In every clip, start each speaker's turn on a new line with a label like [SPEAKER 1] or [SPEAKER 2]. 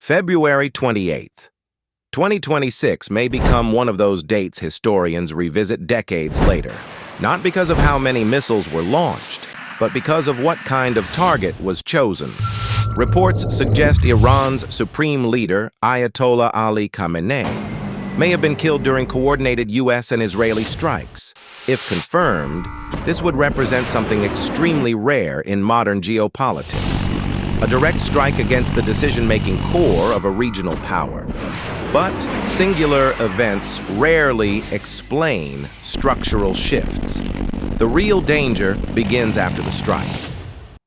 [SPEAKER 1] February 28th. 2026 may become one of those dates historians revisit decades later, not because of how many missiles were launched, but because of what kind of target was chosen. Reports suggest Iran's supreme leader, Ayatollah Ali Khamenei, may have been killed during coordinated U.S. and Israeli strikes. If confirmed, this would represent something extremely rare in modern geopolitics. A direct strike against the decision-making core of a regional power. But singular events rarely explain structural shifts. The real danger begins after the strike.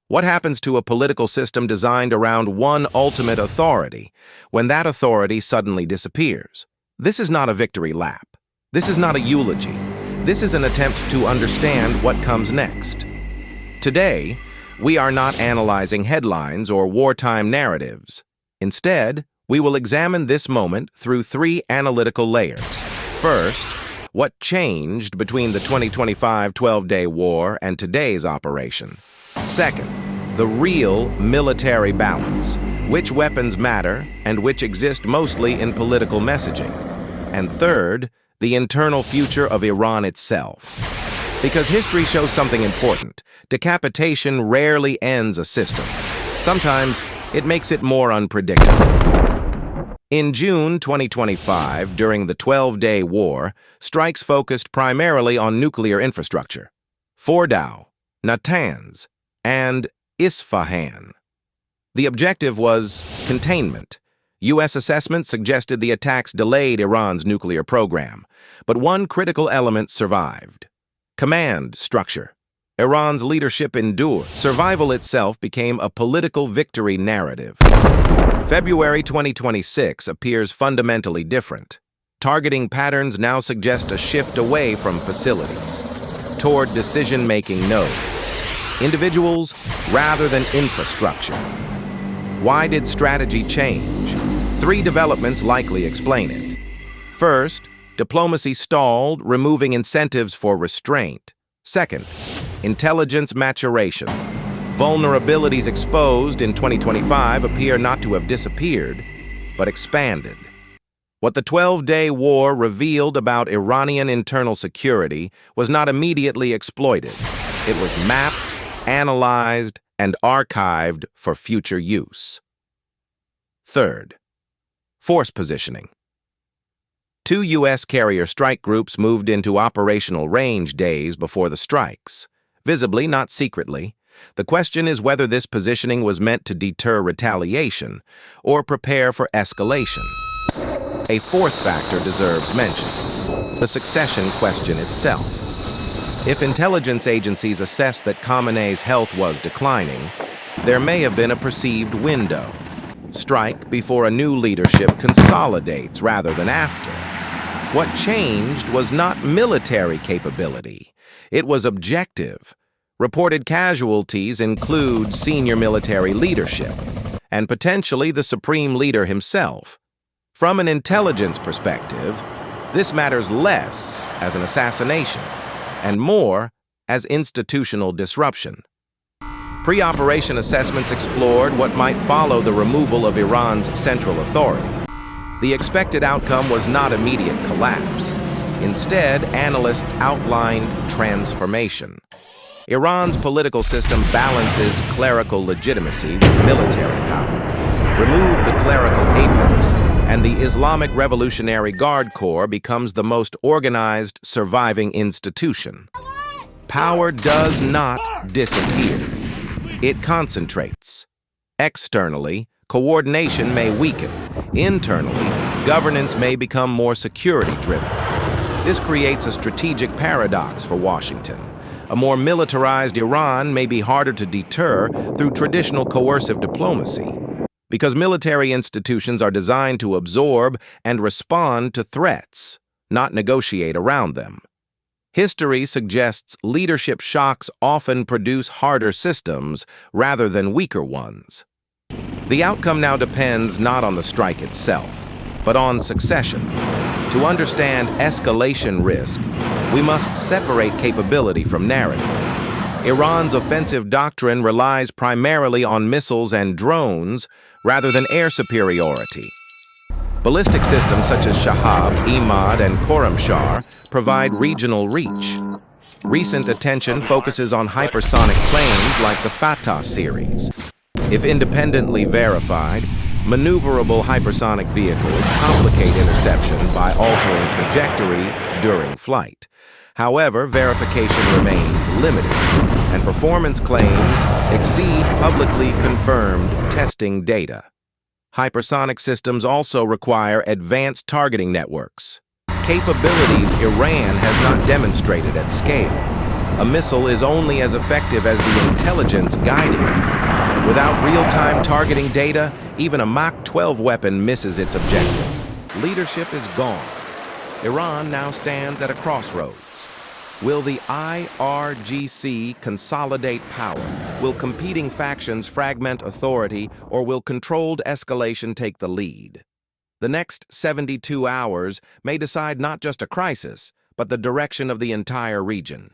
[SPEAKER 1] What happens to a political system designed around one ultimate authority when that authority suddenly disappears? This is not a victory lap. This is not a eulogy. This is an attempt to understand what comes next. Today, we are not analyzing headlines or wartime narratives. Instead, we will examine this moment through three analytical layers. First, what changed between the 2025 12-day war and today's operation? Second, the real military balance, which weapons matter and which exist mostly in political messaging. And third, the internal future of Iran itself. Because history shows something important. Decapitation rarely ends a system. Sometimes it makes it more unpredictable. In June 2025, during the 12-day war, strikes focused primarily on nuclear infrastructure. Fordow, Natanz, and Isfahan. The objective was containment. U.S. assessments suggested the attacks delayed Iran's nuclear program, but one critical element survived. Command structure. Iran's leadership endured. Survival itself became a political victory narrative. February 2026 appears fundamentally different. Targeting patterns now suggest a shift away from facilities, toward decision-making nodes. Individuals rather than infrastructure. Why did strategy change? Three developments likely explain it. First, diplomacy stalled, removing incentives for restraint. Second, intelligence maturation. Vulnerabilities exposed in 2025 appear not to have disappeared, but expanded. What the 12-day war revealed about Iranian internal security was not immediately exploited. It was mapped, analyzed, and archived for future use. Third, force positioning. Two U.S. carrier strike groups moved into operational range days before the strikes. Visibly, not secretly. The question is whether this positioning was meant to deter retaliation or prepare for escalation. A fourth factor deserves mention: the succession question itself. If intelligence agencies assessed that Khamenei's health was declining, there may have been a perceived window. Strike before a new leadership consolidates rather than after. What changed was not military capability. It was objective. Reported casualties include senior military leadership and potentially the supreme leader himself. From an intelligence perspective, this matters less as an assassination and more as institutional disruption. Pre-operation assessments explored what might follow the removal of Iran's central authority. The expected outcome was not immediate collapse. Instead, analysts outlined transformation. Iran's political system balances clerical legitimacy with military power. Remove the clerical apex, and the Islamic Revolutionary Guard Corps becomes the most organized surviving institution. Power does not disappear. It concentrates. Externally, coordination may weaken. Internally, governance may become more security-driven. This creates a strategic paradox for Washington. A more militarized Iran may be harder to deter through traditional coercive diplomacy, because military institutions are designed to absorb and respond to threats, not negotiate around them. History suggests leadership shocks often produce harder systems rather than weaker ones. The outcome now depends not on the strike itself, but on succession. To understand escalation risk, we must separate capability from narrative. Iran's offensive doctrine relies primarily on missiles and drones rather than air superiority. Ballistic systems such as Shahab, Imad, and Khorramshahr provide regional reach. Recent attention focuses on hypersonic planes like the Fatah series. If independently verified, maneuverable hypersonic vehicles complicate interception by altering trajectory during flight. However, verification remains limited, and performance claims exceed publicly confirmed testing data. Hypersonic systems also require advanced targeting networks, capabilities Iran has not demonstrated at scale. A missile is only as effective as the intelligence guiding it. Without real-time targeting data, even a Mach 12 weapon misses its objective. Leadership is gone. Iran now stands at a crossroads. Will the IRGC consolidate power? Will competing factions fragment authority, or will controlled escalation take the lead? The next 72 hours may decide not just a crisis, but the direction of the entire region.